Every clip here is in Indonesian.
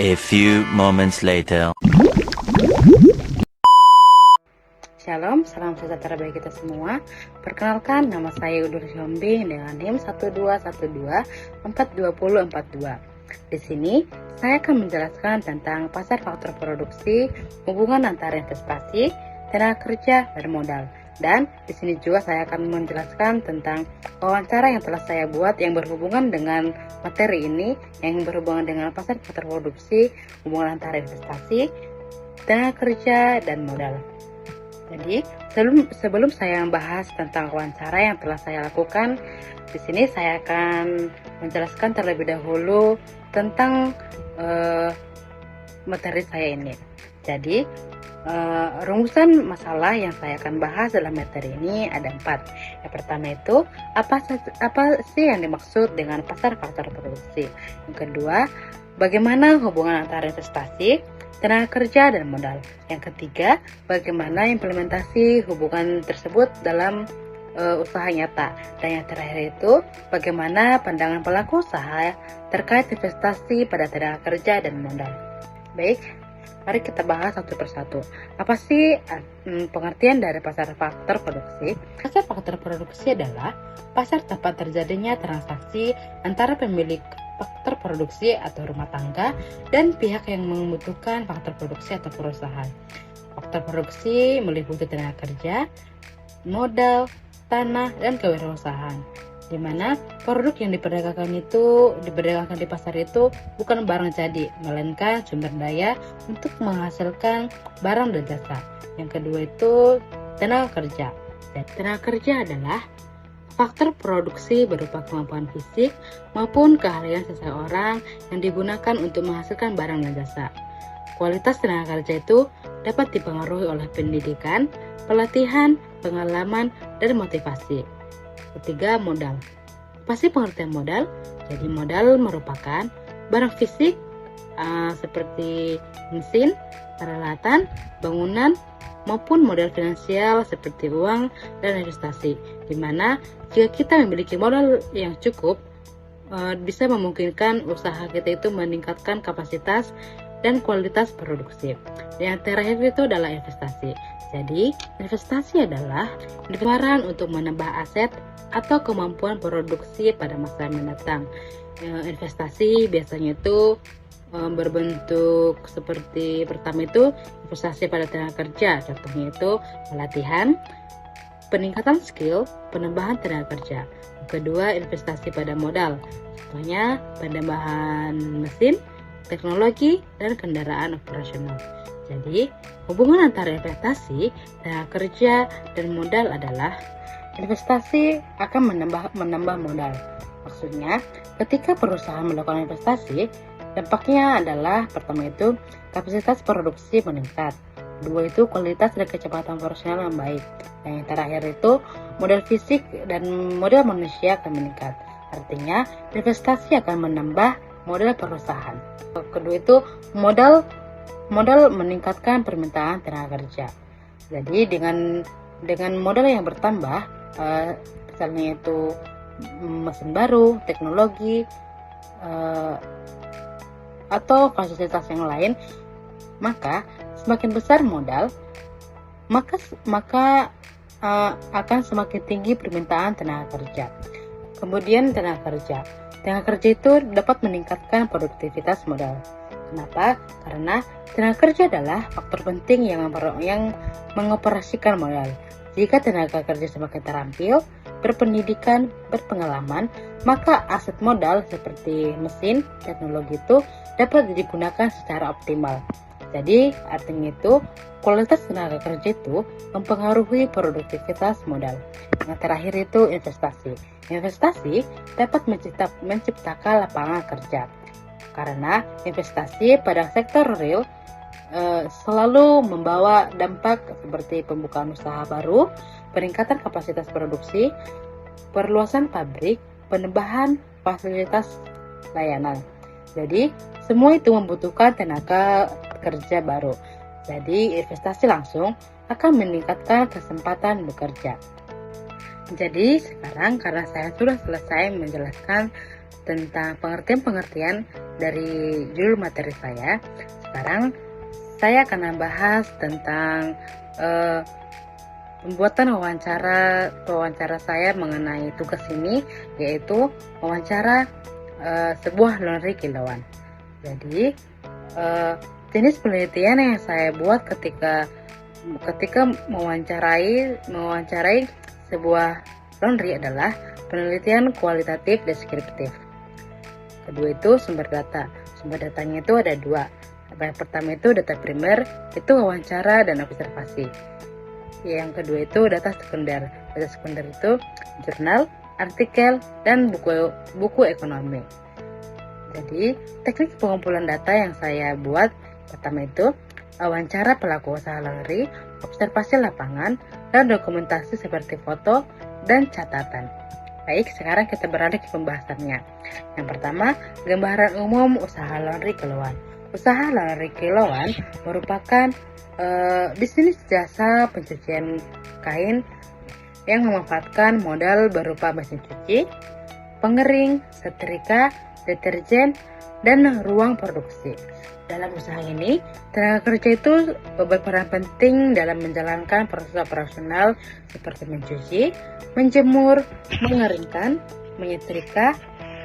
A few moments later. Shalom, salam sejahtera bagi kita semua. Perkenalkan, nama saya Udur Siombing dengan NIM 121242042. Di sini, saya akan menjelaskan tentang pasar faktor produksi, hubungan antara investasi, tenaga kerja, dan modal. Dan di sini juga saya akan menjelaskan tentang wawancara yang telah saya buat yang berhubungan dengan materi ini, yang berhubungan dengan pasar faktor produksi, hubungan antara investasi, tenaga kerja, dan modal. Jadi, sebelum saya membahas tentang wawancara yang telah saya lakukan, di sini saya akan menjelaskan terlebih dahulu tentang materi saya ini. Jadi, rumusan masalah yang saya akan bahas dalam materi ini ada 4. Yang pertama itu, apa sih yang dimaksud dengan pasar faktor produksi? Yang kedua, bagaimana hubungan antara investasi, tenaga kerja, dan modal. Yang ketiga, bagaimana implementasi hubungan tersebut dalam usaha nyata. Dan yang terakhir itu, bagaimana pandangan pelaku usaha terkait investasi pada tenaga kerja dan modal. Baik, mari kita bahas satu persatu. Apa sih pengertian dari pasar faktor produksi? Pasar faktor produksi adalah pasar tempat terjadinya transaksi antara pemilik faktor produksi atau rumah tangga dan pihak yang membutuhkan faktor produksi atau perusahaan. Faktor produksi meliputi tenaga kerja, modal, tanah, dan kewirausahaan, di mana produk yang diperdagangkan di pasar itu bukan barang jadi, melainkan sumber daya untuk menghasilkan barang dan jasa. Yang kedua itu tenaga kerja. Dan tenaga kerja adalah faktor produksi berupa kemampuan fisik maupun keahlian seseorang yang digunakan untuk menghasilkan barang dan jasa. Kualitas tenaga kerja itu dapat dipengaruhi oleh pendidikan, pelatihan, pengalaman, dan motivasi. Ketiga, modal. Apa sih pengertian modal? Jadi modal merupakan barang fisik seperti mesin, peralatan, bangunan, maupun modal finansial seperti uang dan investasi, di mana jika kita memiliki modal yang cukup, bisa memungkinkan usaha kita itu meningkatkan kapasitas dan kualitas produksi. Yang terakhir itu adalah investasi. Jadi, investasi adalah pengeluaran untuk menambah aset atau kemampuan produksi pada masa mendatang. Investasi biasanya itu berbentuk seperti pertama itu investasi pada tenaga kerja, contohnya itu pelatihan, peningkatan skill, penambahan tenaga kerja. Yang kedua, investasi pada modal, contohnya penambahan mesin, teknologi, dan kendaraan operasional. Jadi, hubungan antara investasi, tenaga kerja, dan modal adalah investasi akan menambah modal. Maksudnya, ketika perusahaan melakukan investasi, dampaknya adalah pertama itu kapasitas produksi meningkat, kedua itu kualitas dan kecepatan operasional yang baik, dan yang terakhir itu modal fisik dan modal manusia akan meningkat. Artinya investasi akan menambah modal perusahaan. Kedua itu modal meningkatkan permintaan tenaga kerja. Jadi dengan modal yang bertambah, misalnya itu mesin baru, teknologi, atau fasilitas yang lain, maka semakin besar modal, maka akan semakin tinggi permintaan tenaga kerja. Kemudian tenaga kerja itu dapat meningkatkan produktivitas modal. Kenapa? Karena tenaga kerja adalah faktor penting yang mengoperasikan modal. Jika tenaga kerja semakin terampil, berpendidikan, berpengalaman, maka aset modal seperti mesin, teknologi itu dapat digunakan secara optimal. Jadi, artinya itu, kualitas tenaga kerja itu mempengaruhi produktivitas modal. Yang terakhir itu investasi. Investasi dapat menciptakan lapangan kerja. Karena investasi pada sektor real selalu membawa dampak seperti pembukaan usaha baru, peningkatan kapasitas produksi, perluasan pabrik, penambahan fasilitas layanan. Jadi, semua itu membutuhkan tenaga kerja baru. Jadi, investasi langsung akan meningkatkan kesempatan bekerja. Jadi, sekarang karena saya sudah selesai menjelaskan tentang pengertian-pengertian dari judul materi saya, sekarang saya akan membahas tentang pembuatan wawancara saya mengenai tugas ini, yaitu wawancara sebuah laundry kilauan. Jadi jenis penelitian yang saya buat ketika mewawancarai sebuah laundry adalah penelitian kualitatif deskriptif. Kedua itu sumber data. Sumber datanya itu ada dua. Yang pertama itu data primer, itu wawancara dan observasi. Yang kedua itu data sekunder. Data sekunder itu jurnal, artikel, dan buku ekonomi. Jadi teknik pengumpulan data yang saya buat pertama itu wawancara pelaku usaha laundry, observasi lapangan, dan dokumentasi seperti foto dan catatan. Baik, sekarang kita beralih ke pembahasannya. Yang pertama, gambaran umum usaha laundry kilauan. Usaha laundry kilauan merupakan bisnis jasa pencucian kain yang memanfaatkan modal berupa mesin cuci, pengering, setrika, deterjen, dan ruang produksi. Dalam usaha ini, tenaga kerja itu berperan penting dalam menjalankan proses operasional seperti mencuci, menjemur, mengeringkan, menyetrika,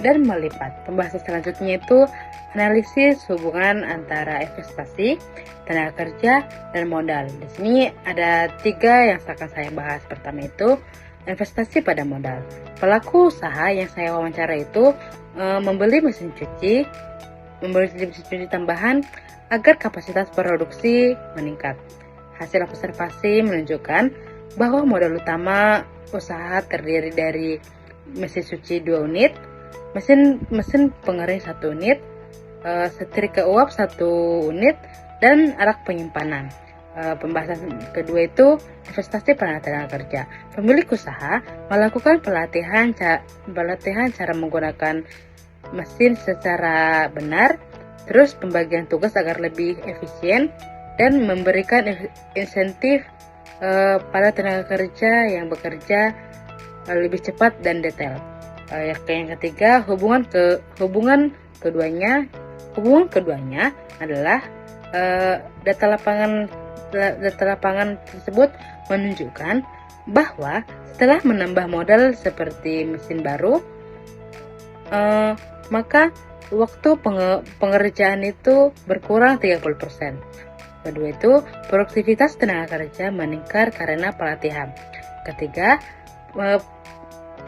dan melipat. Pembahasan selanjutnya itu analisis hubungan antara investasi, tenaga kerja, dan modal. Di sini ada 3 yang akan saya bahas. Pertama itu investasi pada modal. Pelaku usaha yang saya wawancara itu membeli mesin cuci tambahan agar kapasitas produksi meningkat. Hasil observasi menunjukkan bahwa modal utama usaha terdiri dari mesin cuci 2 unit, mesin pengering 1 unit, setrika uap 1 unit, dan alat penyimpanan. Pembahasan kedua itu investasi pada tenaga kerja. Pemilik usaha melakukan pelatihan cara menggunakan mesin secara benar, terus pembagian tugas agar lebih efisien, dan memberikan insentif pada tenaga kerja yang bekerja lebih cepat dan detail. Yang ketiga, hubungan keduanya adalah data lapangan tersebut menunjukkan bahwa setelah menambah modal seperti mesin baru, maka waktu pengerjaan itu berkurang 30%. Kedua itu, produktivitas tenaga kerja meningkat karena pelatihan. Ketiga,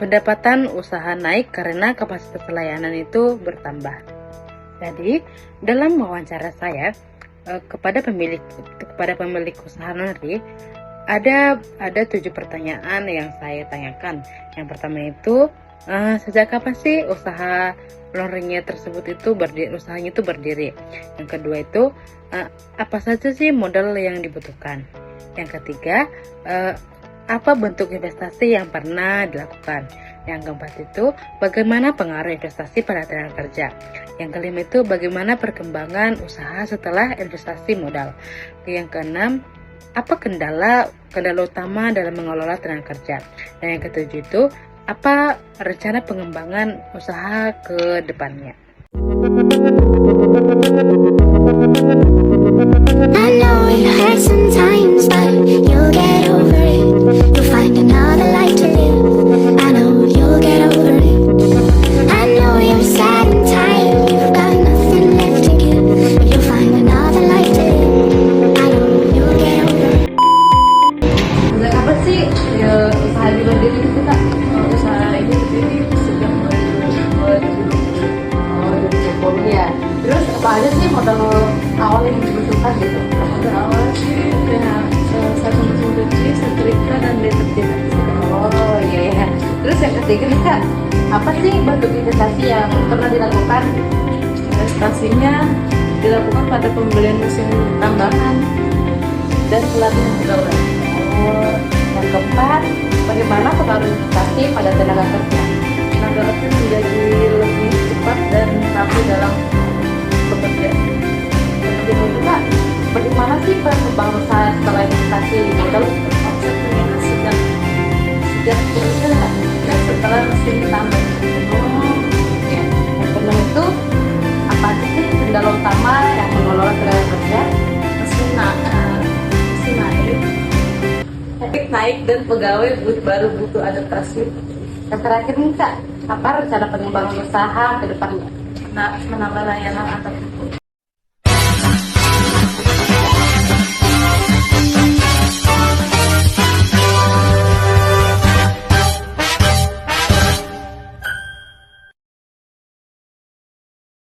pendapatan usaha naik karena kapasitas layanan itu bertambah. Jadi, dalam wawancara saya kepada pemilik usaha laundry, ada 7 pertanyaan yang saya tanyakan. Yang pertama itu, sejak kapan sih usaha laundry-nya tersebut usahanya itu berdiri? Yang kedua itu, apa saja sih modal yang dibutuhkan? Yang ketiga, apa bentuk investasi yang pernah dilakukan? Yang keempat itu, bagaimana pengaruh investasi pada tenaga kerja? Yang kelima itu, bagaimana perkembangan usaha setelah investasi modal? Yang keenam, apa kendala utama dalam mengelola tenaga kerja? Dan yang ketujuh itu, apa rencana pengembangan usaha ke depannya? I know it hurts sometimes, but you'll get over it. You'll find another life to live. I know you'll get over it. I know you're sad and tired. You've got nothing left to give, but you'll find another life to live. I know you'll get over it. Sejak kapan sih usaha ini berdiri gitu kak? Usaha ini berdiri sejak 2020 ya. Terus apa aja sih modal awal yang dibutuhkan gitu? Modal awal sih kayak satu mesin cuci, setrika, dan deterjen. Oh iya. Terus yang ketiga nih kak, apa sih bentuk investasi yang pernah dilakukan? Investasinya dilakukan pada pembelian mesin tambahan dan pelatihan pegawai. Oh, yang keempat, bagaimana pengaruh investasi pada tenaga kerja? Tenaga kerja menjadi lebih cepat dan rapi dalam bekerja. Yang kedua, bagaimana sih perkembangan usaha setelah investasi modal? Omsetnya sejak bekerja dan setelah mesin ditambah. Oh, ya. Yang kedua itu, apa baik dan pegawai baru butuh adaptasi. Yang terakhir nih Kak, apa rencana pengembangan usaha ke depannya? Menambah layanan antar